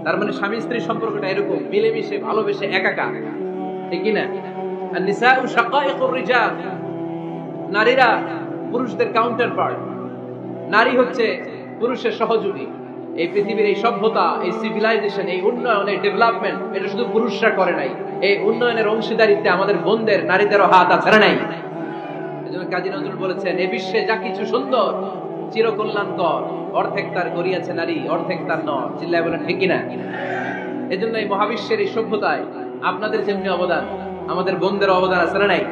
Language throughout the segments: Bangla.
তার মানে স্বামী স্ত্রীর সম্পর্কটা এরকম, মিলেমিশে ভালোবেসে একাকা, ঠিক কি না? আর নিসাউ শাকাইকুর রিজাল, নারীরা পুরুষদের কাউন্টার পার্ট। নারী হচ্ছে পুরুষের সহযোগী। এই পৃথিবীর এই সভ্যতা, এই সিভিলাইজেশন, এই উন্নয়ন, এই ডেভেলপমেন্ট, এটা শুধু পুরুষরা করে নাই। এই উন্নয়নের অংশীদারিত্বে আমাদের বোনদের, নারীদেরও হাত আছে না নাই? এজন্য কাজী নজরুল বলেছেন, এ বিশ্বে যা কিছু সুন্দর চিরকল্যাণকর, অর্ধেক তার করিয়াছে নারী, অর্ধেক তার নর। চিল্লায় বলেন ঠিক কিনা? এজন্য এই মহাবিশ্বের এই সভ্যতায় আপনাদের যেমনি অবদান, আমাদের বোনদের অবদান আছে না নাই?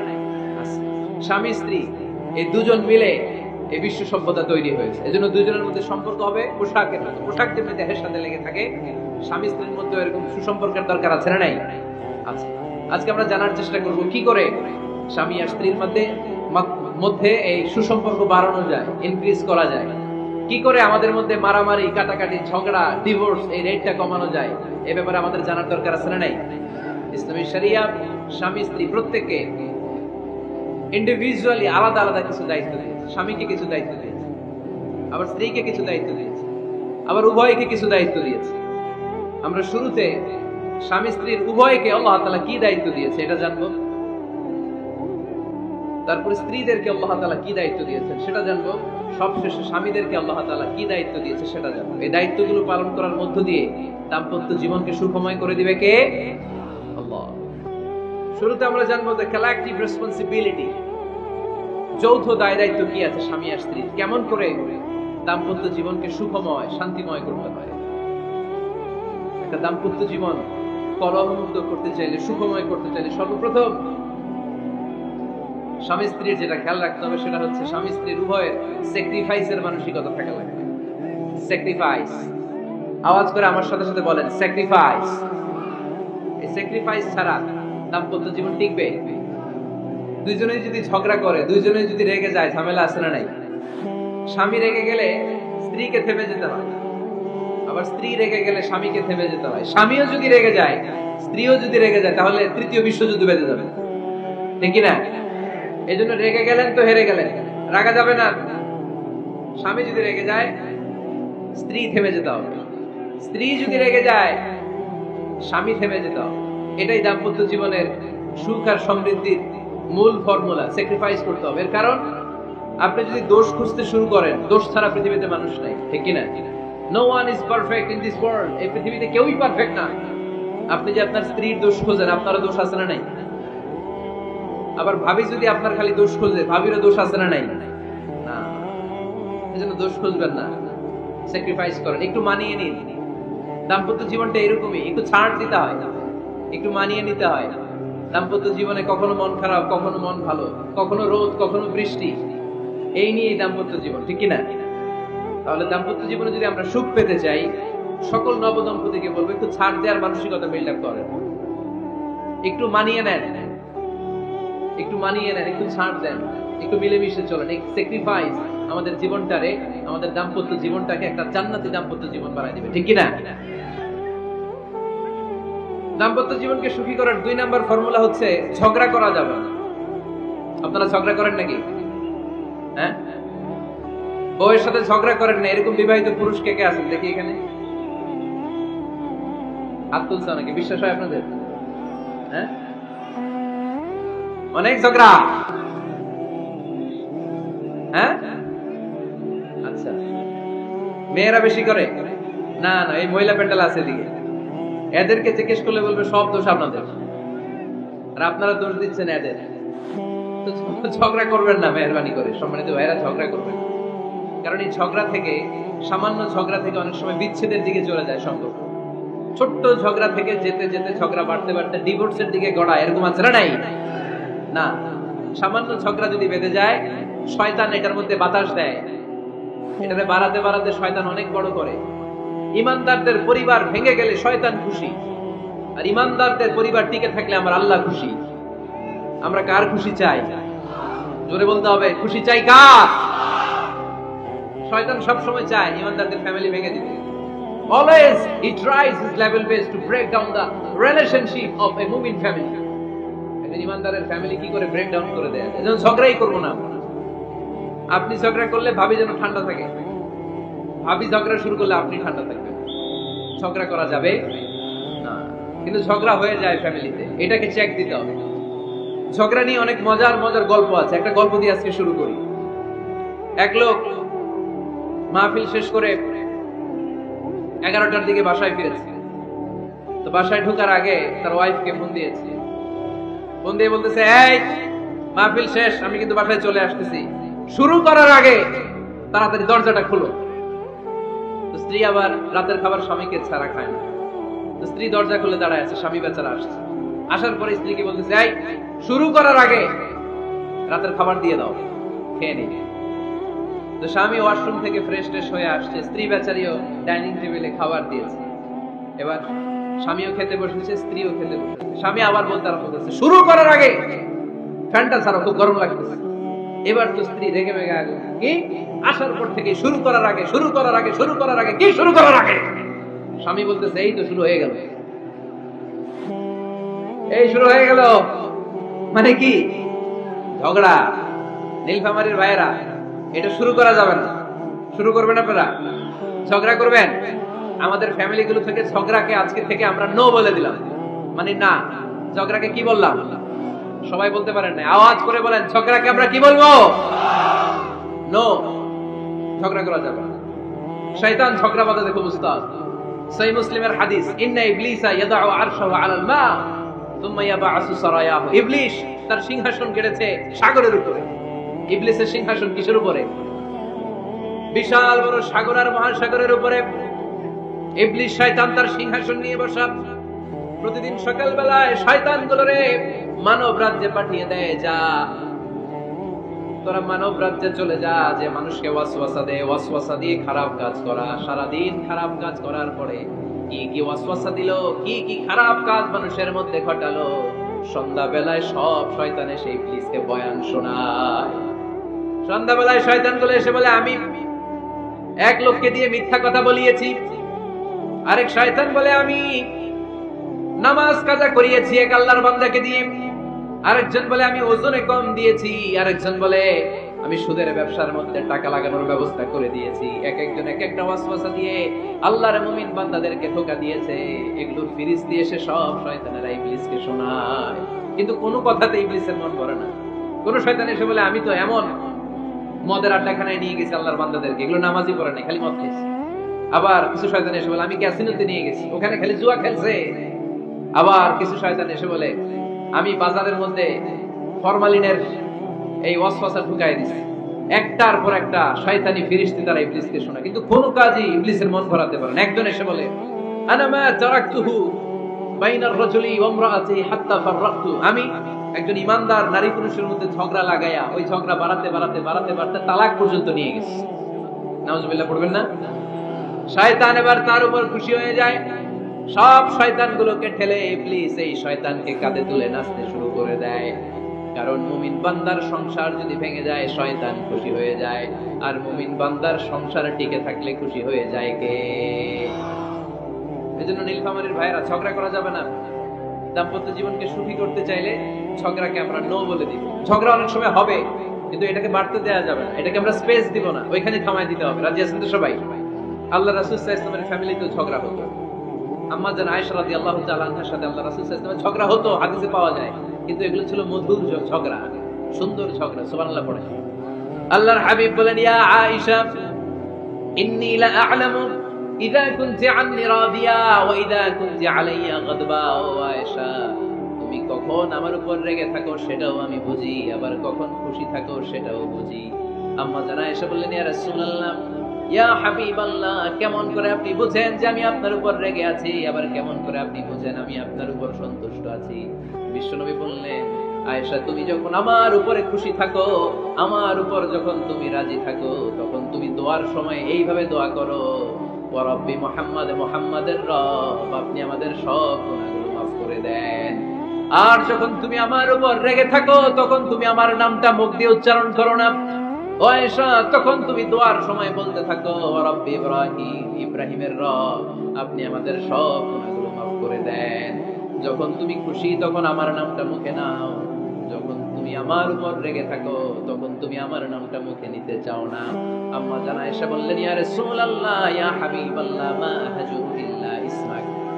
স্বামী স্ত্রী এই দুজন মিলে এই বিশ্ব সভ্যতা তৈরি হয়েছে। এজন্য দুজনের মধ্যে সম্পর্ক হবে পোশাকের মতো। পোশাক যেমনি দেহের সাথে লেগে থাকে, স্বামী স্ত্রীর মধ্যে এরকম সুসম্পর্কের দরকার আছে না নাই? আছে। আজকে আমরা জানার চেষ্টা করব কি করে স্বামী আর স্ত্রীর মধ্যে এই সুসম্পর্ক বাড়ানো যায়, ইনক্রিজ করা যায়। কি করে আমাদের মধ্যে মারামারি, কাটাকাটি, ঝগড়া, ডিভোর্স এই রেটটা কমানো যায়, এই ব্যাপারে আমাদের জানার দরকার আছে না নাই? ইসলামী শরিয়া স্বামী স্ত্রী প্রত্যেককে ইন্ডিভিজুয়ালি আলাদা আলাদা কিছু দায়িত্ব দিয়েছে। স্বামীকে কিছু দায়িত্ব দিয়েছে, আবার স্ত্রীকে কিছু দায়িত্ব দিয়েছে, আবার উভয়কে কিছু দায়িত্ব দিয়েছে। আমরা শুরুতে স্বামী স্ত্রীর উভয়কে আল্লাহ তাআলা কি দায়িত্ব দিয়েছে এটা জানবো। তারপরে স্ত্রীদেরকে আল্লাহ তাআলা কি দায়িত্ব দিয়েছেন সেটা জানবো। সবশেষে স্বামীদেরকে আল্লাহ তাআলা কি দায়িত্ব দিয়েছে সেটা জানবো। এই দায়িত্বগুলো পালন করার মধ্য দিয়ে দাম্পত্য জীবনকে সুখময় করে দিবে কে? আল্লাহ। শুরুতে আমরা জানবো যে কালেক্টিভ রেসপন্সিবিলিটি, যৌথ দায় দায়িত্ব কি আছে স্বামী আর স্ত্রীর, কেমন করে দাম্পত্য জীবনকে সুখময়, শান্তিময় করতে হয়। একটা দাম্পত্য জীবন কলহমুক্ত করতে চাইলে, সুখময় করতে চাইলে সর্বপ্রথম স্বামী স্ত্রীর যেটা খেয়াল রাখতে হবে সেটা হচ্ছে স্বামী স্ত্রীর উভয়ের স্যাক্রিফাইসের মানসিকতা থাকা লাগবে। স্যাক্রিফাইস, আওয়াজ করে আমার সাথে সাথে বলেন স্যাক্রিফাইস। এই স্যাক্রিফাইস ছাড়া দাম্পত্য জীবন টিকবে? দুইজনেই যদি ঝগড়া করে, দুইজনেই যদি রেগে যায়, ঝামেলা আছে না নাই? স্বামী রেগে গেলে স্ত্রীকে থেমে যেতে হয়, আবার স্ত্রী রেগে গেলে স্বামীকে থেমে যেতে হয়। স্বামীও যদি রেগে যায়, স্ত্রীও যদি রেগে যায়, তাহলে তৃতীয় বিশ্বযুদ্ধ বেঁধে যাবে, ঠিক না? এই জন্য রেগে গেলেন তো হেরে গেলেন, রাগা যাবে না। স্বামী যদি রেগে যায়, স্ত্রী থেমে যেতে হবে। স্ত্রী যদি রেগে যায়, স্বামী থেমে যেতে হবে। এটাই দাম্পত্য জীবনের সুখ আর সমৃদ্ধির মূল ফর্মুলা। স্যাক্রিফাইস করতে হবে। এর কারণ আপনি যদি দোষ খুঁজতে শুরু করেন, দোষ ছাড়া পৃথিবীতে মানুষ নাই, ঠিক কিনা? No one is perfect in this world. এই পৃথিবীতে কেউই পারফেক্ট না। আপনি যে আপনার স্ত্রীর দোষ খোঁজেন, আপনারও দোষ আছে না নাই? আবার ভাবি যদি আপনার খালি দোষ খোঁজে, ভাবিরও দোষ আছে না নাই? না। এজন্য দোষ খুঁজবেন না, স্যাক্রিফাইস করেন, একটু মানিয়ে নিন। দাম্পত্য জীবনটা এরকমই, একটু ছাড় দিতে হয়, একটু মানিয়ে নিতে হয়। দাম্পত্য জীবনে কখনো মন খারাপ, কখনো মন ভালো, কখনো রোদ, কখনো বৃষ্টি, এই নিয়েই দাম্পত্য জীবন, ঠিক কিনা? তাহলে দাম্পত্য জীবনে যদি আমরা সুখ পেতে চাই, সকল নবদম্পতিকে বলবো একটু ছাড় দেওয়ার মানসিকতা বিল্ড আপ করেন। একটু মানিয়ে নেন, একটু মানিয়ে নেন, একটু ছাড় দেন, একটু মিলেমিশে চলেন। এই স্যাক্রিফাইস আমাদের জীবনটারে, আমাদের দাম্পত্য জীবনটাকে একটা জান্নাতি দাম্পত্য জীবন বানাই দিবে, ঠিক কিনা? দাম্পত্য জীবনকে সুখী করার 2 নাম্বার ফর্মুলা হচ্ছে ঝগড়া করা যাবে না। আপনারা ঝগড়া করেন নাকি? হ্যাঁ, বউয়ের সাথে ঝগড়া করেন না এরকম বিবাহিত পুরুষ কে কে আছেন দেখি এখানে? হাত তুলছে অনেকে, বিশ্বাস হয় আপনাদের? হ্যাঁ, অনেক ঝগড়া। হ্যাঁ, আচ্ছা, মেয়েরা বেশি করে? না না, এই মহিলা প্যান্ডেল আছে এদিকে, এদেরকে জিজ্ঞেস করলে বলবে সব দোষ আপনাদের, আর আপনারা দোষ দিচ্ছেন এদের। তো ঝগড়া করবেন না মেহরবানি করে, সম্মানিত ভাইরা, ঝগড়া করবেন। কারণ এই ঝগড়া থেকে, সামান্য ঝগড়া থেকে অনেক সময় বিচ্ছেদের দিকে চলে যায় সম্পর্ক। ছোট্ট ঝগড়া থেকে যেতে যেতে ঝগড়া বাড়তে বাড়তে ডিভোর্সের দিকে গড়ায়, এরকম আছে না নাই? না, সামান্য ঝগড়া যদি বেঁধে যায়, শয়তান এটার মধ্যে বাতাস দেয়, এটাকে বাড়াতে বাড়াতে শয়তান অনেক বড় করে। ইমানদারদের পরিবার ভেঙে গেলে শয়তান খুশি, আর ইমানদারদের পরিবার টিকে থাকলে আমার আল্লাহ খুশি। আমরা কার খুশি চাই? জোরে বলতে হবে, খুশি চাই কার? শয়তান সব সময় চায় ইমানদারদের ফ্যামিলি ভেঙে দিতে। Always he tries his level best to break down the relationship of a mu'min family. একজন ইমানদারের ফ্যামিলি কি করে ব্রেক ডাউন করে দেয়। এজন্য ঝগড়াই করব না। আপনি ঝগড়া করলে ভাবি যেন ঠান্ডা থাকে, ভাবি ঝগড়া শুরু করলে আপনি ঠান্ডা থাকবেন। ঝগড়া করা যাবে না, কিন্তু ঝগড়া হয়ে যায় ফ্যামিলিতে, এটাকে চেক দিতে হবে। ঝগড়া নিয়ে অনেক মজার মজার গল্প আছে। একটা গল্প দিয়ে আজকে শুরু করি। এক লোক মাহফিল শেষ করে 11টার দিকে বাসায় ফিরেছে। তো বাসায় ঢোকার আগে তার ওয়াইফকে ফোন দিয়েছে। ফোন দিয়ে বলতেছে, এই মাহফিল শেষ, আমি কিন্তু বাসায় চলে আসতেছি, শুরু করার আগে তাড়াতাড়ি দরজাটা খুলো। তো স্ত্রী আবার রাতের খাবার স্বামীকে ছাড়া খায় না। তো স্ত্রী দরজা খুলে দাঁড়ায় আছে, স্বামী বেচারা আসছে। আসার পরে স্ত্রীকে বলতেছে, এই শুরু করার আগে রাতের খাবার দিয়ে দাও, খেয়ে নি। তো স্বামী ওয়াশরুম থেকে ফ্রেশ ট্রেশ হয়ে আসছে, স্ত্রী বেচারিও ডাইনিং টেবিলে খাবার দিয়েছে। এবার স্বামীও খেতে বসেছে, স্ত্রীও খেতে বসেছে। স্বামী আবার বলতে আরম্ভ করেছে, শুরু করার আগে ফ্যানটা ছাড়ো, খুব গরম লাগতেছে। এবার তো স্ত্রী রেগে মেগে আগে, কি আসার পর থেকে শুরু করার আগে, শুরু করার আগে, শুরু করার আগে, কি শুরু করার আগে? স্বামী বলতেছে, এই তো শুরু হয়ে গেল, এই শুরু হয়ে গেল। মানে কি? ঝগড়া। নীলফামারীর ভাইয়েরা, এটা শুরু করা যাবে না। শুরু করবেন আপনারা? ঝগড়া করবেন? আমাদের ফ্যামিলি গুলো থেকে ঝগড়াকে আজকে থেকে আমরা নো বলে দিলাম। মানে না, ঝগড়াকে কি বললাম? সবাই বলতে পারেন না, আওয়াজ করে বলেন, ঝগড়াকে আমরা কি বলবো? নো। ঝগড়া করা যাবে না। শয়তান ঝগড়া বাঁধাতে খুব উস্তাদ। সহিহ মুসলিমের হাদিস, ইন্না ইবলিসা ইয়াদাউ আরশাহু আলাল মা সুম্মা ইয়াবআসু সারায়াহু। ইবলিস তার সিংহাসন গেড়েছে সাগরের উপরে। ইবলিসের সিংহাসন কিসের উপরে? বিশাল বড় সাগর আর মহাসাগরের উপরে ইবলিস শয়তান তার সিংহাসন নিয়ে বসা। প্রতিদিন সকালবেলায় শয়তানগুলোরে মানব রাজ্যে পাঠিয়ে দেয়, যা তোরা মানব রাজ্যে চলে যা, যে মানুষকে ওয়াসওয়াসা দেয়, ওয়াসওয়াসা দিয়ে খারাপ কাজ করা। সারাদিন খারাপ কাজ করার পরে কি কি ওয়াসওয়াসা দিল, কি কি খারাপ কাজ মানুষের মধ্যে ঘটালো, সন্ধ্যাবেলায় সব শয়তান এসে ইবলিসকে বয়ান শোনায়। সন্ধ্যাবেলায় শয়তানগুলো এসে বলে, আমি এক লোককে দিয়ে মিথ্যা কথা বলিয়েছি। আরেক শয়তান বলে, আমি নামাজ কাজা করিয়েছি এক আল্লাহর বান্দাকে দিয়ে। আরেকজন বলে, আমি ওজনে কম দিয়েছি। আরেকজন বলে, আমি সুদের ব্যবসার মধ্যে টাকা লাগানোর ব্যবস্থা করে দিয়েছি। এক একজন এক একটা ওয়াসওয়াসা দিয়ে আল্লাহর মুমিন বান্দাদেরকে ধোঁকা দিয়েছে। এগুলোর ফিরিস দিয়ে সে সব শয়তানেরা ইবলিসকে শোনায়, কিন্তু কোনো কথাতে ইবলিসের মন ভরে না। কোন শয়তান এসে বলে, আমি তো এমন মদের আড্ডাখানায় নিয়ে গেছি আল্লাহর বান্দাদেরকে, এগুলো নামাজই পড়ে নাই, খালি মদ খেয়েছে। আবার কিছু শয়তান এসে বলে, আমি ক্যাসিনোতে নিয়ে গেছি, ওখানে খালি জুয়া খেলছে। আবার কিছু শয়তান এসে বলে, আমি বাজারের মধ্যে ফরমালিনের এই ওয়াসওয়াসা ঢুকাই দিছি। একটার পর একটা শয়তানি ফিরিস্তি তারা ইবলিসকে শোনায়, কিন্তু কোনো কাজই ইবলিসের মন ভরাতে পারে না। একজন এসে বলে, আনা মা তারাকতুহু বাইনার রাজুলি ওয়া ইমরাআতিহি হাত্তা ফাররাকতু। আমি একজন ইমানদার নারী পুরুষের মধ্যে ঝগড়া লাগায়া ওই ঝগড়া বাড়াতে বাড়াতে বাড়াতে বাড়াতে তালাক পর্যন্ত নিয়ে গেছি। নাউজুবিল্লাহ পড়বেন না? শয়তান এবার তার উপর খুশি হয়ে যায়। সব শয়তানগুলোকে ঠেলে ইবলিস এই শয়তানকে কাঁধে তুলে নাচতে শুরু করে দেয়। কারণ মুমিন বান্দার সংসার যদি ভেঙে যায় শয়তান খুশি হয়ে যায়, আর মুমিন বান্দার সংসার টিকে থাকলে খুশি হয়ে যায় কে? এজন্য নীলফামারীর ভাইরা, ঝগড়া করা যাবে না। দাম্পত্য জীবনকে সুখী করতে চাইলে ঝগড়াকে আমরা নো বলে দিব। ঝগড়া অনেক সময় হবে, কিন্তু এটাকে বাড়তে দেওয়া যাবে না, এটাকে আমরা স্পেস দিব না, ওইখানে থামায় দিতে হবে। রাজি আছেন তো সবাই? আল্লাহ রাসূল সাল্লাল্লাহু আলাইহি ওয়াসাল্লামের ফ্যামিলিতেও ঝগড়া হতো। আম্মা জান আয়েশা রাদিয়াল্লাহু তাআলা আনহার সাথে আল্লাহ রাসূল সাল্লাল্লাহু আলাইহি ওয়াসাল্লামের ঝগড়া হতো, হাদিসে পাওয়া যায়। কিন্তু এগুলো ছিল মধুর ঝগড়া, সুন্দর ঝগড়া। সুবহানাল্লাহ পড়ে। আল্লাহর হাবিব বলেন, ইয়া আয়েশা ইন্নী লা আ'লামু ইযা কুনতি আন্নী রাদিয়া ওয়া ইযা কুনতি আলাইয়া গাদবা। ও আয়েশা, তুমি কখন আমার উপর রেগে থাকো সেটাও আমি বুঝি, আবার কখন খুশি থাকো সেটাও বুঝি। আম্মা জান আয়েশা বললেন, ইয়া রাসূলুল্লাহ, ইয়া হাবিবাল্লাহ, কেমন করে আপনি বুঝেন যে আমি আপনার উপর রেগে আছি, আবার কেমন করে আপনি বুঝেন আমি আপনার উপর সন্তুষ্ট আছি? বিশ্বনবী বললেন, আয়েশা, তুমি যখন আমার উপরে খুশি থাকো, আমার উপর যখন তুমি রাজি থাকো, তখন তুমি দোয়ার সময় এইভাবে দোয়া করো, ওয়া রাব্বি মুহাম্মাদ, মুহাম্মাদের রব, আপনি আমাদের সব গুনাহগুলো মাফ করে দেন। আর যখন তুমি আমার উপর রেগে থাকো, তখন তুমি আমার নামটা মুখ দিয়ে উচ্চারণ করো না। ও আয়েশা, তখন তুমি দোয়ার সময় বলতে থাকো, ওয়া রাব্বি ইব্রাহিম, ইব্রাহিমের রব, আপনি আমাদের সব গুনাহগুলো মাফ করে দেন। যখন তুমি খুশি তখন আমার নামটা মুখে নাও, যখন তুমি আমার উপর রেগে থাকো তখন তুমি আমার নামটা মুখে নিতে চাও না। আম্মা জান আয়েশা বললেন, ইয়া রাসূলুল্লাহ, ইয়া হাবিবাল্লাহ, মা আহজু ইল্লা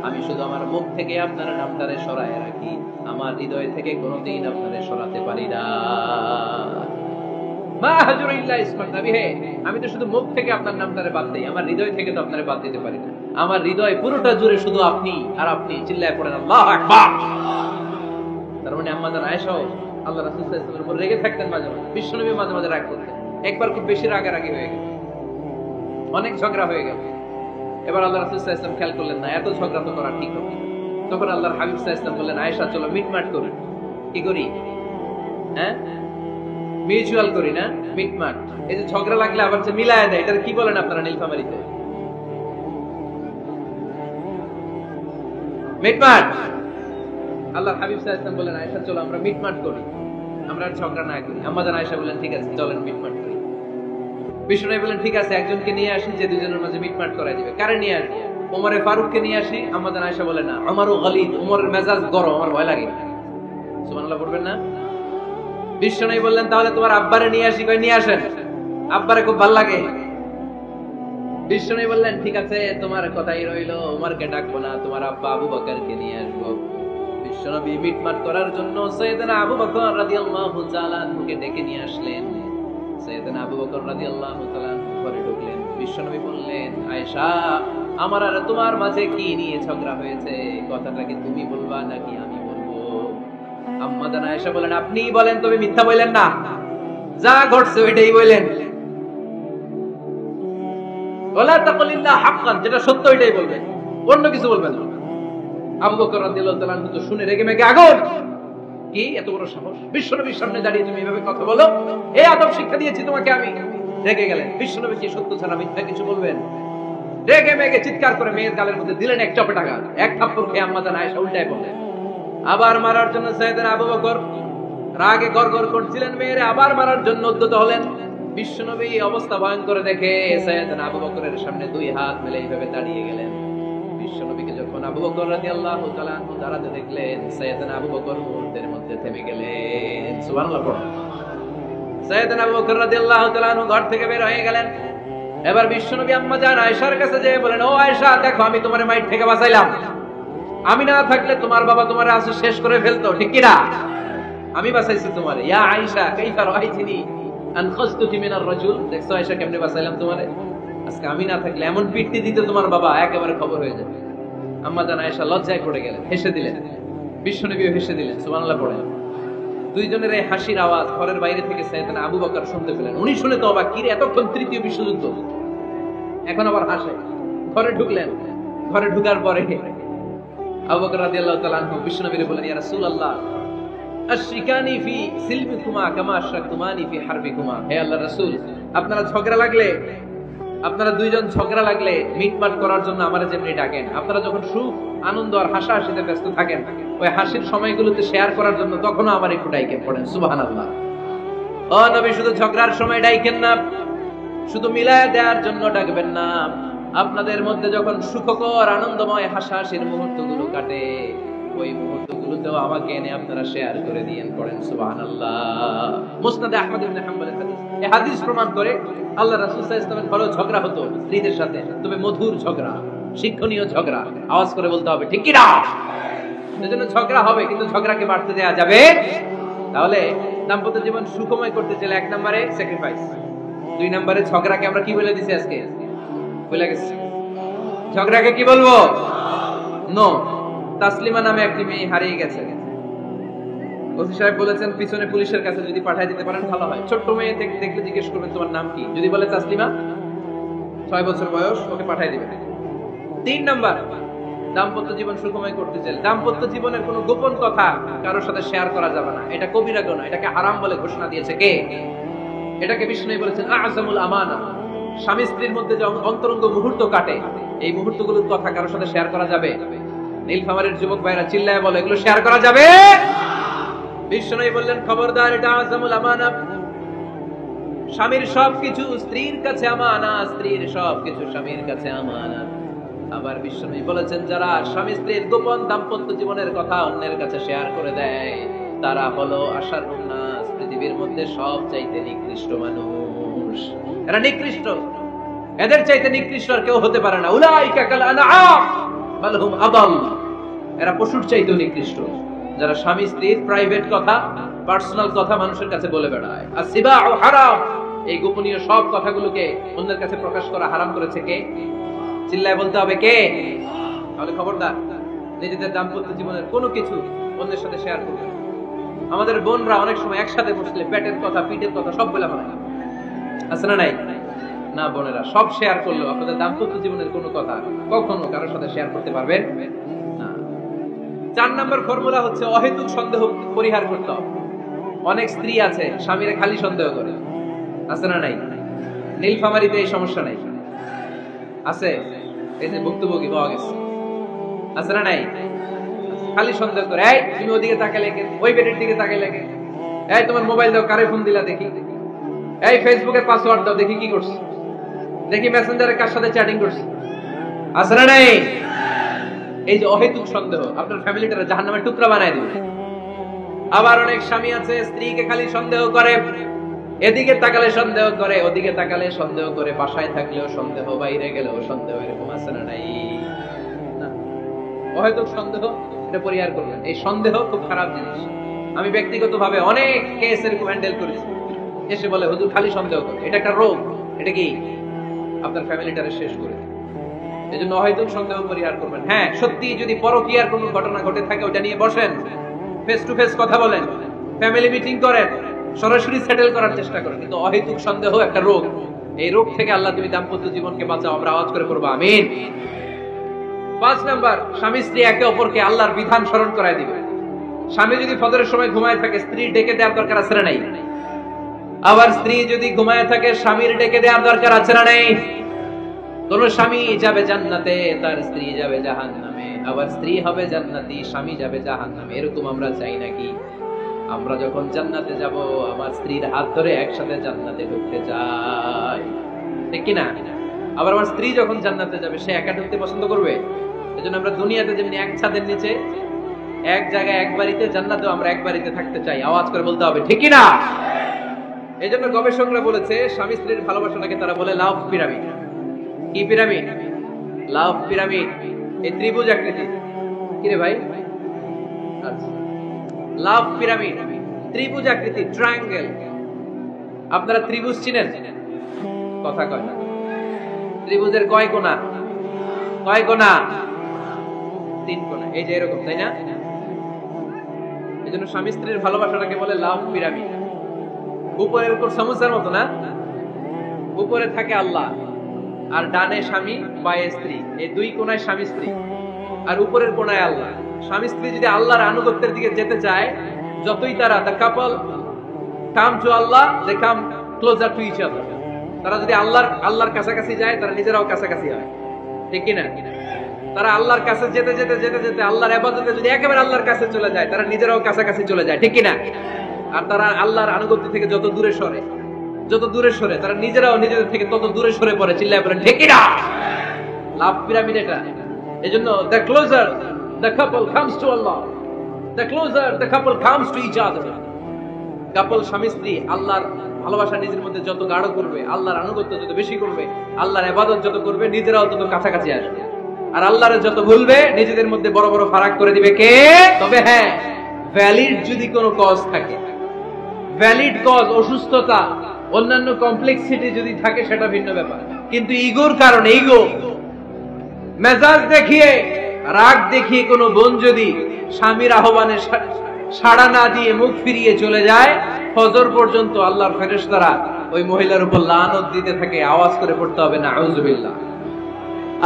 আমি শুধু আমার মুখ থেকে আপনার নামটারে সরায় রাখি, আমার হৃদয় থেকে কোনোদিন আপনারে সরাতে পারি না। আমি তো শুধু মুখ থেকে আপনার নামটারে বাদ দেই, আমার হৃদয় থেকে তো আপনারে বাদ দিতে পারি না। আমার হৃদয় পুরোটা জুড়ে শুধু আপনি আর আপনি। চিল্লায় পড়েন আল্লাহু আকবার। তার মানে আম্মা জান আয়েশা আল্লাহ রাসূল সাল্লাল্লাহু আলাইহি ওয়াসাল্লামের উপর রেগে থাকতেন মাঝে মাঝে, বিশ্বনবী মাঝে মাঝে রাগ করতেন। একবার খুব বেশি রাগারাগি হয়ে গেল, অনেক ঝগড়া হয়ে গেল। এবার আল্লাহ রাসূল সাল্লাল্লাহু আলাইহি ওয়াসাল্লাম খেয়াল করলেন না, এত ঝগড়া তো করা ঠিক হবে। তখন আল্লাহর হাবিব সাল্লাল্লাহু আলাইহি ওয়াসাল্লাম বললেন, আয়েশা চলো মিটমাট করি। কি করি? হ্যাঁ, মিউচুয়াল করি না, মিটমাট। এই যে ঝগড়া লাগলে আবার যে মিলায়া দেয়, এটা কি বলেন আপনারা নীলফামারীতে? মিটমাট। আল্লাহর হাবিব সাল্লাল্লাহু আলাইহি ওয়াসাল্লাম বললেন, আয়েশা চলো আমরা মিটমাট করি, আমরা ঝগড়া না করি। আম্মা জান আয়েশা বললেন, ঠিক আছে চলেন মিটমাট করি। বিষ্ণু বললেন, ঠিক আছে একজনকে নিয়ে আসি যে দুজনের মাঝে মিটমাট করাই দিবে। কারে নিয়ে আসি? ওমরে ফারুককে নিয়ে আসি। আম্মা জান আয়েশা বলে, না আমারও গলিদ, ওমরের মেজাজ গরম, আমার ভয় লাগে। সুবহানাল্লাহ পড়বেন না? বিষ্ণু বললেন, তাহলে তোমার আব্বারে নিয়ে আসি। কই নিয়ে আসেন, আব্বারে খুব ভালো লাগে। বিষ্ণু বললেন, ঠিক আছে তোমার কথাই রইলো, ওমরকে ডাকবো না, তোমার আব্বা আবু বকরকে নিয়ে আসবো। বিশ্বনবী মিটমাট করার জন্য সাইয়েদনা আবু বকর রাদিয়াল্লাহু তাআলা আনহুকে ডেকে নিয়ে আসলেন। সাইয়েদনা আবু বকর রাদিয়াল্লাহু তাআলা ঘরে ঢুকলেন। বিশ্বনবী বললেন, আয়েশা আমার আর তোমার মাঝে কি নিয়ে ঝগড়া হয়েছে? কথাটা কি তুমি বলবা নাকি আমি বলবো? আম্মা জান আয়েশা বলেন, আপনিই বলেন, তবে মিথ্যা বললেন না, যা ঘটছে ওইটাই বললেন। ওয়ালা তাকুলিল্লাহ হাক্কান, যেটা সত্য ওইটাই বলবেন, অন্য কিছু বলবেন না। আবু বকর রাদিয়াল্লাহু তাআলা তো শুনে রেগে মেগে আগুন। কি এত বড় সাহস, বিশ্বনবীর সামনে দাঁড়িয়ে তুমি এভাবে কথা বলো? এই আদব শিক্ষা দিয়েছি তোমাকে আমি। রেগে গেলেন। বিশ্বনবী কি সত্য ছাড়া মিথ্যা কিছু বলবেন? রেগে মেগে চিৎকার করে মেয়ের গালের মধ্যে দিলেন এক চপেটাঘাত। এক থাপ্পড় খেয়ে আম্মা জান আয়েশা উল্টায় পড়লেন। আবার মারার জন্য সাইয়েদনা আবু বকর রাগে গড়গড় করছিলেন, মেয়েরে আবার মারার জন্য উদ্যত হলেন। বিশ্বনবী অবস্থা ভয়ঙ্কর দেখে সাইয়েদনা আবু বকরের সামনে দুই হাত মেলে এইভাবে দাঁড়িয়ে গেলেন। বিশ্বনবীকে যখন আবু বকর রাদিয়াল্লাহু তাআলা আনহু দাঁড়াতে দেখলেন, সাইয়েদনা আবু বকর মুহূর্তের মধ্যে থেমে গেলেন। সুবহানাল্লাহ পড়ুন। সাইয়েদনা আবু বকর রাদিয়াল্লাহু তাআলা আনহু ঘর থেকে বের হয়ে গেলেন। এবার বিশ্বনবী আম্মা জান আয়েশার কাছে যেয়ে বলেন, ও আয়েশা দেখো, আমি তোমার মাইর থেকে বাঁচাইলাম। আমি না থাকলে তোমার বাবা তোমারে আজ শেষ করে ফেলতো, ঠিক কি না? আমি বাঁচাইছি তোমারে। ইয়া আয়েশা কাইফা রাআইতিনি আনখাসতুকি মিনার রাজুল, দেখছো আয়েশা কেমনে বাঁচাইলাম তোমারে? আজকে আমি না থাকলে এমন পিটতি দিতে তোমার বাবা, একেবারে খবর হয়ে যাবে। আম্মা জান আয়েশা লজ্জায় পড়ে গেলেন, হেসে দিলেন। বিশ্বনবীও হেসে দিলেন। সুবহানাল্লাহ পড়েন। দুইজনের এই হাসির আওয়াজ ঘরের বাইরে থেকে সাইয়েদনা আবু বকর শুনতে পেলেন। উনি শুনে তো অবাক, কি রে এতক্ষণ তৃতীয় বিশ্বযুদ্ধ, এখন আবার হাসে। ঘরে ঢুকলেন। ঘরে ঢুকার পরে আবু বকর রাদিয়াল্লাহু তাআলা আনহু বিশ্বনবীকে বলেন, ইয়া রাসূলুল্লাহ আশরিকানি ফি সিলমিকুমা কামা আশরাকতুমানি ফি হারবিকুমা। হে আল্লাহর রাসূল, আপনারা দুইজন ঝগড়া লাগলে মিটমাট করার জন্য আমারে যেমনি ডাকেন, আপনারা যখন সুখ আনন্দ আর হাসাহাসিতে ব্যস্ত থাকেন, ওই হাসির সময়গুলোতে শেয়ার করার জন্য তখনও আমার একটু ডাইকেন পড়েন। সুবহানাল্লাহ। ও নবী, শুধু ঝগড়ার সময় ডাইকেন না, শুধু মিলায়া দেওয়ার জন্য ডাকবেন না। আপনাদের মধ্যে যখন সুখকর আনন্দময় হাসাহাসির মুহূর্তগুলো কাটে, ওই মুহূর্তগুলোতেও আমাকে এনে আপনারা শেয়ার করে দিয়েন পড়েন। সুবহানাল্লাহ। মুসনাদে আহমদ ইবনে হাম্বলের হাদিস। এই হাদিস প্রমাণ করে আল্লাহ রাসূল সাল্লাল্লাহু আলাইহি ওয়াসাল্লামের ঘরেও ঝগড়া হতো স্ত্রীদের সাথে, তবে মধুর ঝগড়া, শিক্ষণীয় ঝগড়া। আওয়াজ করে বলতে হবে, ঠিক কি না? সেজন্য ঝগড়া হবে, কিন্তু ঝগড়াকে বাড়তে দেওয়া যাবে। তাহলে দাম্পত্য জীবন সুখময় করতে চাইলে 1 নম্বরে স্যাক্রিফাইস, 2 নম্বরে ঝগড়াকে আমরা কি বলে দিছি আজকে? বলে গেছি। ঝগড়াকে কি বলবো? নো। তাসলিমা নামে একটি মেয়ে হারিয়ে গেছে। ওসি সাহেব বলেছেন, পিছনে পুলিশের কাছে যদি পাঠিয়ে দিতে পারেন ভালো হয়। ছোট্ট মেয়ে দেখলে জিজ্ঞেস করবেন তোমার নাম কি, যদি বলে তাসলিমা, 6 বছর বয়স, ওকে পাঠিয়ে দিবেন। 3 নাম্বার, দাম্পত্য জীবন সুখময় করতে চাইলে দাম্পত্য জীবনের কোনো গোপন কথা কারোর সাথে শেয়ার করা যাবে না। এটা কবিরা গুনাহ, এটাকে হারাম বলে ঘোষণা দিয়েছে কে? এটাকে বিষ্ণু বলেছেন আযমুল আমানা। স্বামী স্ত্রীর মধ্যে যে অন্তরঙ্গ মুহূর্ত কাটে, এই মুহূর্তগুলোর কথা কারোর সাথে শেয়ার করা যাবে? নীলফামারীর যুবক ভাইরা চিল্লায় বলে, এগুলো শেয়ার করা যাবে? বিষ্ণু বললেন, খবরদার, এটা আযমুল আমানা। স্বামীর সবকিছু স্ত্রীর কাছে আমানত, স্ত্রীর সবকিছু স্বামীর কাছে আমানত। আবার বিশ্বনবী বলেছেন, যারা স্বামী স্ত্রীর গোপন দাম্পত্য জীবনের কথা অন্যের কাছে শেয়ার করে দেয়, তারা হলো আশারুন নাস, পৃথিবীর মধ্যে সবচাইতে নিকৃষ্ট মানুষ। এরা নিকৃষ্ট, এদের চাইতে নিকৃষ্ট আর কেউ হতে পারে না। উলাইকা কাল আনআম বালহুম আদাল, এরা পশুর চাইতেও নিকৃষ্ট, যারা স্বামী স্ত্রীর প্রাইভেট কথা, পার্সোনাল কথা মানুষের কাছে বলে বেড়ায়। আর সিবাউ হারাম, এই গোপনীয় সব কথাগুলোকে অন্যের কাছে প্রকাশ করা হারাম করেছে কে? চিল্লায় বলতে হবে কে? তাহলে খবরদার, নিজেদের দাম্পত্য জীবনের কোনো কিছু অন্যের সাথে শেয়ার করবে। আমাদের বোনরা অনেক সময় একসাথে বসলে পেটের কথা, পিঠের কথা সব বলে ফেলে, আছে না নাই? না বোনেরা, সব শেয়ার করলেও আপনাদের দাম্পত্য জীবনের কোনো কথা কখনো কারোর সাথে শেয়ার করতে পারবেন না। 4 নম্বর ফর্মুলা হচ্ছে অহেতুক সন্দেহ পরিহার করতে হবে। অনেক স্ত্রী আছে স্বামীরে খালি সন্দেহ করে, আছে না নাই? নীলফামারীতে এই সমস্যা নাই, আছে? এই যে ভুক্তভোগী পাওয়া গেছে, আছে না নাই? খালি সন্দেহ করে, এই তুমি ওদিকে তাকালে কেন, ওই বেডের দিকে তাকালে কেন, এই তোমার মোবাইল দাও, কারে ফোন দিলা দেখি, এই ফেসবুকের পাসওয়ার্ড দাও দেখি কি করছে, দেখি মেসেঞ্জারে কার সাথে চ্যাটিং করছে, আছে না নাই? এই যে অহেতুক সন্দেহ আপনার ফ্যামিলিটারে জাহান্নামের টুকরা বানায় দিবে। আবার অনেক স্বামী আছে স্ত্রীকে খালি সন্দেহ করে, এদিকে তাকালে সন্দেহ করে, ওদিকে তাকালে সন্দেহ করে, বাসায় থাকলেও সন্দেহ, বাইরে গেলেও সন্দেহ, এরকম আছে না নাই? অহেতুক সন্দেহ এটা পরিহার করবেন। এই সন্দেহ খুব খারাপ জিনিস। আমি ব্যক্তিগতভাবে অনেক কেস এরকম হ্যান্ডেল করেছি, এসে বলে হুজুর খালি সন্দেহ করে, এটা একটা রোগ, এটা কি আপনার ফ্যামিলিটারে শেষ করে দেয়। এজন্য অহেতুক সন্দেহ পরিহার করবেন। হ্যাঁ, সত্যি যদি পরকীয়ার কোনো ঘটনা ঘটে থাকে ওটা নিয়ে বসেন, ফেস টু ফেস কথা বলেন, ফ্যামিলি মিটিং করেন, সরাসরি সেটেল করার চেষ্টা করেন। কিন্তু অহেতুক সন্দেহ একটা রোগ, এই রোগ থেকে আল্লাহ তুমি দাম্পত্য জীবনকে বাঁচাও, আমরা আওয়াজ করে পড়বো আমিন। 5 নাম্বার, স্বামী স্ত্রী একে অপরকে আল্লাহর বিধান স্মরণ করায় দিবে। স্বামী যদি ফজরের সময় ঘুমায় থাকে, স্ত্রী ডেকে দেওয়ার দরকার আছে না নাই? আবার স্ত্রী যদি ঘুমায় থাকে, স্বামীর ডেকে দেওয়ার দরকার আছে না নাই? কোন স্বামী যাবে জান্নাতে, তার স্ত্রী যাবে জাহান্নামে, আবার স্ত্রী হবে জান্নাতি, স্বামী যাবে জাহান্নামে, এরকম আমরা চাই নাকি? আমরা যখন জান্নাতে যাব, আমার স্ত্রীর হাত ধরে একসাথে জান্নাতে ঢুকতে চাই, ঠিক কি না? আবার আমার স্ত্রী যখন জান্নাতে যাবে, সে একা ঢুকতে পছন্দ করবে? এজন্য আমরা দুনিয়াতে যেমনি এক ছাদের নিচে, এক জায়গায়, এক বাড়িতে, জান্নাতেও আমরা এক বাড়িতে থাকতে চাই। আওয়াজ করে বলতে হবে ঠিক কি না? এজন্য গবেষকরা বলেছে স্বামী স্ত্রীর ভালোবাসাটাকে তারা বলে লাভ পিরামিড। কি পিরামিড? লাভ পিরামিড। এই ত্রিভুজ আকৃতি, কি রে ভাই? আচ্ছা, লাভ পিরামিড, ত্রিভুজ আকৃতি, ট্রায়াঙ্গেল। আপনারা ত্রিভুজ চিনেন? কথা কয় না। ত্রিভুজের কয় কোণা? কয় কোণা? 3 কোণা। এই যে এরকম, তাই না? এজন্য স্বামী স্ত্রীর ভালোবাসাটাকে বলে লাভ পিরামিড। উপরের উপর সমুচার মতো না, উপরে থাকে আল্লাহ, আর ডানে স্বামী, বায়ে স্ত্রী, এই 2 কোণায় স্বামী স্ত্রী, আর উপরের কোণায় আল্লাহ। স্বামী স্ত্রী যদি আল্লাহর আনুগত্যের দিকে যেতে চায়, যতই তারা, the couple come to Allah, they come closer to each other। তারা যদি আল্লাহর কাছাকাছি যায়, তারা নিজেরাও কাছাকাছি হয়, ঠিক কি না? তারা আল্লাহর কাছে যেতে যেতে যেতে যেতে আল্লাহর ইবাদতে যদি একেবারে আল্লাহর কাছে চলে যায়, তারা নিজেরাও কাছাকাছি চলে যায়, ঠিক কি না? আর তারা আল্লাহর আনুগত্য থেকে যত দূরে সরে, যত দূরে সরে, তারা নিজেরাও নিজেদের থেকে তত দূরে সরে পড়ে। চিল্লায় বলেন ঠিক কি না? লাভ পিরামিড এটা। এজন্য the closer the couple comes to Allah, the closer the couple comes to each other। কাপল, স্বামী স্ত্রী আল্লাহর ভালোবাসা নিজের মধ্যে যত গাঢ় করবে, আল্লাহর আনুগত্য যত বেশি করবে, আল্লাহর ইবাদত যত করবে, নিজেরাও তত কাছাকাছি আসবে। আর আল্লাহরে যত ভুলবে, নিজেদের মধ্যে বড় বড় ফারাক করে দিবে কে? তবে হ্যাঁ, ভ্যালিড যদি কোনো কজ থাকে, ভ্যালিড কজ, অসুস্থতা, অন্যান্য কমপ্লেক্সিটি যদি থাকে, সেটা ভিন্ন ব্যাপার। কিন্তু ইগোর কারণে, ইগো, মেজাজ দেখিয়ে, রাগ দেখিয়ে কোনো বোন যদি স্বামীর আহ্বানে সাড়া না দিয়ে মুখ ফিরিয়ে চলে যায়, ফজর পর্যন্ত আল্লাহর ফেরেশতারা ওই মহিলার উপর লানত দিতে থাকে। আওয়াজ করে পড়তে হবে নাউযুবিল্লাহ।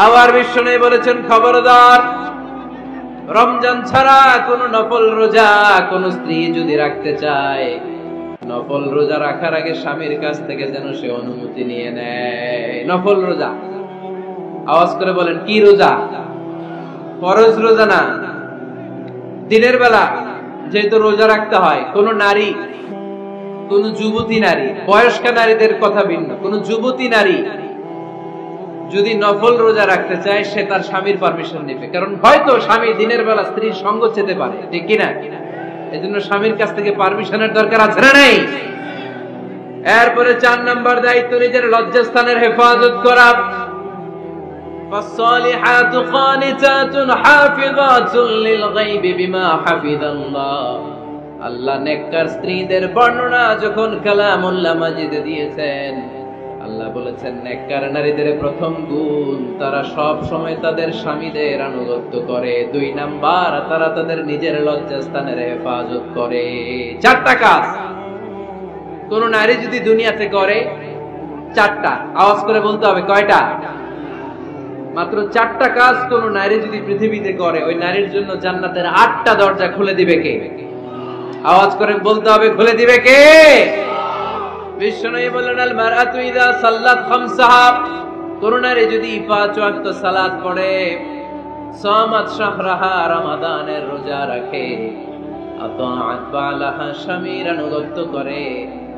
আবার বিশ্বনবী বলেছেন, খবরদার, রমজান ছাড়া কোন নফল রোজা কোন স্ত্রী যদি রাখতে চায়, নফল রোজা রাখার আগে স্বামীর কাছ থেকে যেন সে অনুমতি নিয়ে নেয়। নফল রোজা, আওয়াজ করে বলেন কি রোজা? ফরজ রোজা না। দিনের বেলা যেহেতু রোজা রাখতে হয়, কোন নারী, কোন যুবতী নারী, বয়স্কা নারীদের কথা ভিন্ন, কোন যুবতী নারী যদি নফল রোজা রাখতে চায়, সে তার স্বামীর পারমিশন নেবে। কারণ হয়তো স্বামী দিনের বেলা স্ত্রীর সঙ্গ চেতে পারে, ঠিক কিনা? এজন্য স্বামীর কাছ থেকে পারমিশনের দরকার আছে না নাই? এরপরে 4 নম্বর দায়িত্ব, নিজের লজ্জাস্থানের হেফাজত করা। فالصالحات قانتات حافظات للغيب بما حفظ الله আল্লাহ নেককার স্ত্রীদের বর্ণনা যখন কালামুল্লাহ মাজিদে দিয়েছেন, আল্লাহ বলেছেন নেককার নারীদের প্রথম গুণ, তারা সব সময় তাদের স্বামীদের আনুগত্য করে। 2 নাম্বার, তারা তাদের নিজের লজ্জাস্থানের হেফাজত করে। 4টা কাজ কোন নারী যদি দুনিয়াতে করে, 4টা, আওয়াজ করে বলতে হবে কয়টা? মাত্র 4টা কাজ কোন নারী যদি পৃথিবীতে করে, ওই নারীর জন্য জান্নাতের 8টা দরজা খুলে দিবে কে? আওয়াজ করে বলতে হবে, খুলে দিবে কে? বিশ্বনবী বললেন, আল মারআতু ইযা সাল্লাত খামসাহা, কোন নারী যদি 5 ওয়াক্ত সালাত পড়ে, সামাত শাহরাহা, রমাদানের রোজা রাখে, আতাআত বালাহা, স্বামীর আনুগত্য করে,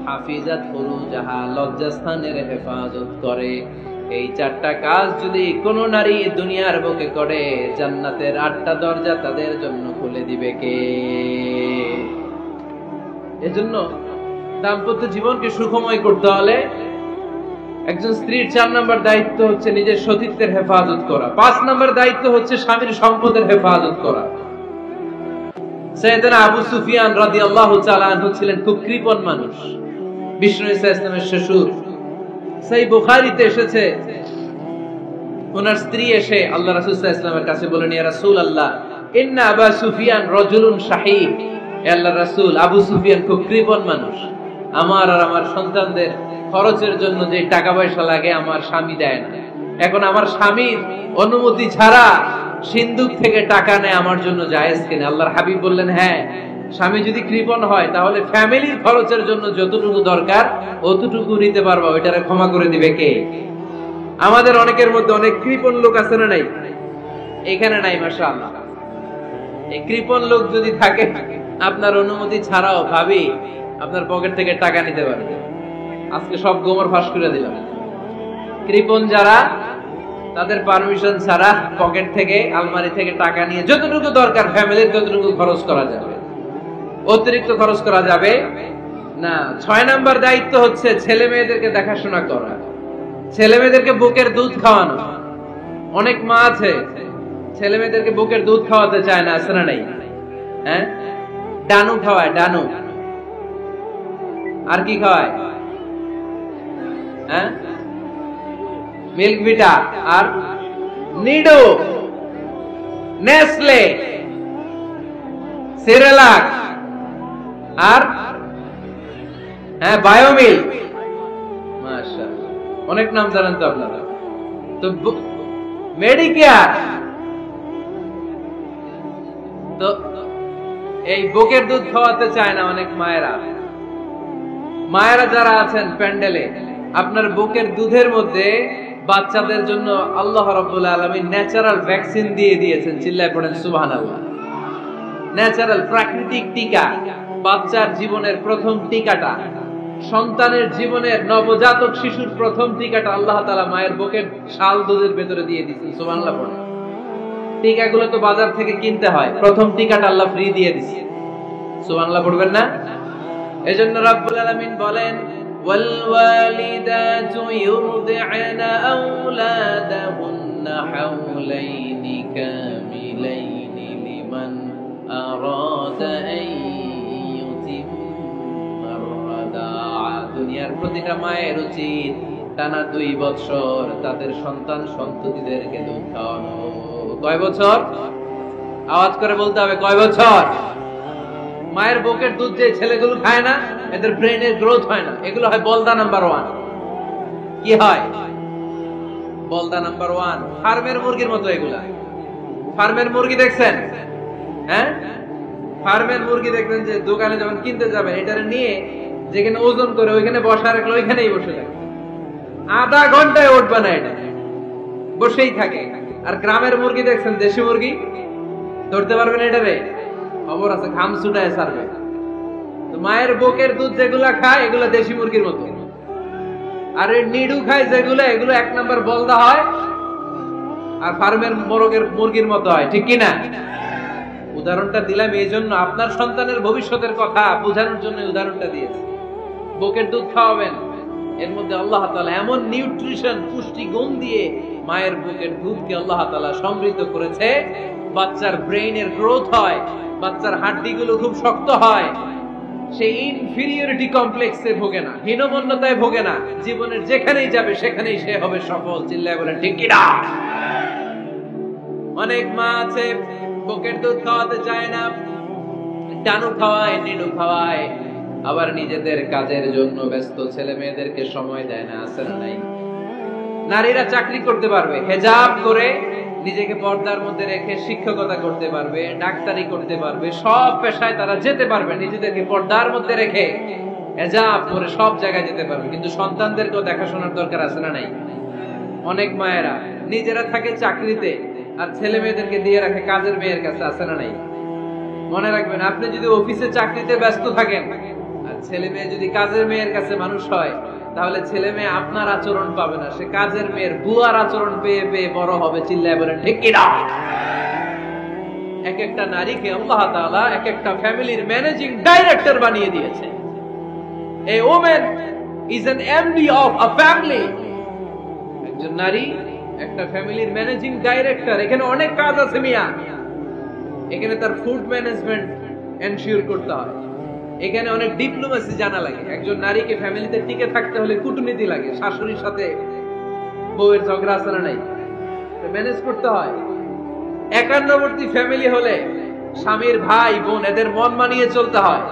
হাফিজাত ফুরুজাহা, লজ্জাস্থানের হেফাজত করে, এই 4টা কাজ যদি কোন নারী দুনিয়ার বুকে করে, জান্নাতের 8টা দরজা তাদের জন্য খুলে দিবে কে? এজন্য দাম্পত্য জীবনকে সুখময় করতে হলে একজন স্ত্রীর 4 নম্বর দায়িত্ব হচ্ছে নিজের সতীত্বের হেফাজত করা। 5 নম্বর দায়িত্ব হচ্ছে স্বামীর সম্পদের হেফাজত করা। সাইয়েদনা আবু সুফিয়ান রাদিয়াল্লাহু তাআলা আনহু ছিলেন খুব কৃপণ মানুষ, বিষ্ণু ইসা ইসলামের শ্বশুর। সেই বুখারীতে এসেছে, ওনার স্ত্রী এসে আল্লাহ রাসূল সাল্লাল্লাহু আলাইহি ওয়াসাল্লামের কাছে বলেন, ইয়া রাসূলুল্লাহ, ইন্না আবা সুফিয়ান রাজুলুন শাহীহ, হে আল্লাহর রাসূল, আবু সুফিয়ান খুব কৃপণ মানুষ, আমার আর আমার সন্তানদের খরচের জন্য যে টাকা পয়সা লাগে আমার স্বামী দেয় না। এখন আমার স্বামীর অনুমতি ছাড়া সিন্ধুক থেকে টাকা নেয় আমার জন্য জায়েজ কিনা? আল্লাহর হাবিব বললেন, হ্যাঁ, স্বামী যদি কৃপণ হয় তাহলে ফ্যামিলির খরচের জন্য যতটুকু দরকার অতটুকু নিতে পারবা, ওইটারে ক্ষমা করে দিবে কে? আমাদের অনেকের মধ্যে অনেক কৃপণ লোক আছে না নাই? এখানে নাই, মাশাআল্লাহ। এই কৃপণ লোক যদি থাকে, আপনার অনুমতি ছাড়াও ভাবি আপনার পকেট থেকে টাকা নিতে পারবে। আজকে সব গোমর ফাঁস করে দিলাম। কৃপণ যারা, তাদের পারমিশন ছাড়া পকেট থেকে, আলমারি থেকে টাকা নিয়ে যতটুকু দরকার ফ্যামিলির ততটুকু খরচ করা যাবে, অতিরিক্ত খরচ করা যাবে না। 6 নাম্বার দায়িত্ব হচ্ছে ছেলে মেয়েদেরকে দেখাশোনা করা, ছেলে মেয়েদেরকে বুকের দুধ খাওয়ানো। অনেক মা আছে ছেলে মেয়েদেরকে বুকের দুধ খাওয়াতে চায় না, আছে না নাই? হ্যাঁ, ডানু খাওয়ায়, ডানু। আর কি খাওয়ায়? হ্যাঁ, মিল্ক ভিটা, আর নিডো, নেসলে, সেরেলাক, আর হ্যাঁ বায়োমিল্ক। মাশাআল্লাহ, অনেক নাম জানেন তো আপনারা। তো মেডিকেয়ার, তো এই বুকের দুধ খাওয়াতে চায় না অনেক মায়েরা। মায়েরা যারা আছেন প্যান্ডেলে, আপনার বুকের দুধের মধ্যে বাচ্চাদের জন্য আল্লাহ রাব্বুল আলামিন ন্যাচারাল ভ্যাকসিন দিয়ে দিয়েছেন। চিল্লায় পড়েন সুবহানাল্লাহ। ন্যাচারাল, প্রাকৃতিক টিকা, বাচ্চার জীবনের প্রথম টিকাটা, সন্তানের জীবনের নবজাতক শিশুর প্রথম টিকাটা আল্লাহ তাআলা মায়ের বুকের শাল দুধের ভেতরে দিয়ে দিয়েছেন। সুবহানাল্লাহ পড়েন। টিকাগুলো তো বাজার থেকে কিনতে হয়, প্রথম টিকাটা আল্লাহ ফ্রি দিয়ে দিয়েছে। সুবহানাল্লাহ পড়বেন না? এজন্য রাব্বুল আলামিন বলেন, ওয়াল ওয়ালিদাতু ইউরদি'না আওলাদাহুন্না হাওলাইনি কামিলাইনি লিমান আরাদা আন ইউতিম্মা আর-রাদা'a। দুনিয়ার প্রতিটা মায়ের উচিত টানা 2 বছর তাদের সন্তান সন্ততিদেরকে দুধ খাওয়ানো। কয় বছর? আওয়াজ করে বলতে হবে, কয় বছর? মায়ের বুকের দুধ যে ছেলেগুলো খায় না, এদের ব্রেনের গ্রোথ হয় না। এগুলো হয় বলদা নাম্বার 1। কি হয়? বলদা নাম্বার 1। ফার্মের মুরগির মতো এগুলা। ফার্মের মুরগি দেখছেন? হ্যাঁ, ফার্মের মুরগি দেখবেন যে দোকানে যখন কিনতে যাবেন, এটারে নিয়ে যেখানে ওজন করে ওইখানে বসা রাখলে ওইখানেই বসে থাকে, আধা ঘন্টায় উঠবে না, এটা বসেই থাকে। আর গ্রামের মুরগি দেখছেন, দেশি মুরগি, ধরতে পারবেন এটারে? খবর আছে, ঘাম ছুটায় ছাড়বে। তো মায়ের বুকের দুধ যেগুলা খায় এগুলা দেশি মুরগির মতো, আর এই নিডু খায় যেগুলো, এগুলো 1 নাম্বার বলদা হয়, আর ফার্মের মুরগির মতো হয়। ঠিক কি না? উদাহরণটা দিলাম এই জন্য, আপনার সন্তানের ভবিষ্যতের কথা বোঝানোর জন্য উদাহরণটা দিয়েছি। বুকের দুধ খাওয়াবেন, এর মধ্যে আল্লাহ তাআলা এমন নিউট্রিশন, পুষ্টি গুণ দিয়ে মায়ের বুকের দুধকে আল্লাহ তাআলা সমৃদ্ধ করেছে, বাচ্চার ব্রেইনের গ্রোথ হয়, বাচ্চার হাড্ডিগুলো খুব শক্ত হয়, সে ইনফিরিয়রিটি কমপ্লেক্সে ভোগে না, হীনমন্যতায় ভোগে না, জীবনের যেখানেই যাবে সেখানেই সে হবে সফল। চিল্লায় বলেন ঠিক কি না? অনেক মা আছে বুকের দুধ খাওয়াতে চায় না, টানু খাওয়ায়, নিনু খাওয়ায়, আবার নিজেদের কাজের জন্য ব্যস্ত, ছেলে মেয়েদেরকে সময় দেয় না। আছে না নাই? নারীরা চাকরি করতে পারবে, হেজাব করে নিজেকে পর্দার মধ্যে রেখে শিক্ষকতা করতে পারবে, ডাক্তারি করতে পারবে, সব পেশায় তারা যেতে পারবে, নিজেদেরকে পর্দার মধ্যে রেখে হেজাব করে সব জায়গায় যেতে পারবে। কিন্তু সন্তানদেরকেও দেখাশোনার দরকার আছে না নাই? অনেক মায়েরা নিজেরা থাকে চাকরিতে আর ছেলে মেয়েদেরকে দিয়ে রাখে কাজের মেয়ের কাছে। আছে না নাই? মনে রাখবেন, আপনি যদি অফিসে চাকরিতে ব্যস্ত থাকেন আর ছেলে মেয়ে যদি কাজের মেয়ের কাছে মানুষ হয়, তাহলে ছেলে মেয়ে আপনার আচরণ পাবে না, সে কাজের মেয়ের বুয়ার আচরণ পেয়ে পেয়ে বড় হবে। চিল্লায় বলেন ঠিক কি না? এক একটা নারীকে আল্লাহ তাআলা এক একটা ফ্যামিলির ম্যানেজিং ডাইরেক্টর বানিয়ে দিয়েছে। A woman is an MD of a family. একজন নারী একটা ফ্যামিলির ম্যানেজিং ডাইরেক্টর। এখানে অনেক কাজ আছে মিয়া। এখানে তার ফুড ম্যানেজমেন্ট এনশিওর করতে হয়, এখানে অনেক ডিপ্লোমেসি জানা লাগে। একজন নারীকে ফ্যামিলিতে টিকে থাকতে হলে কূটনীতি লাগে, শাশুড়ির সাথে বউয়ের ঝগড়া আছে না নাই, ম্যানেজ করতে হয়। একান্নবর্তী ফ্যামিলি হলে স্বামীর ভাই বোন এদের মন মানিয়ে চলতে হয়।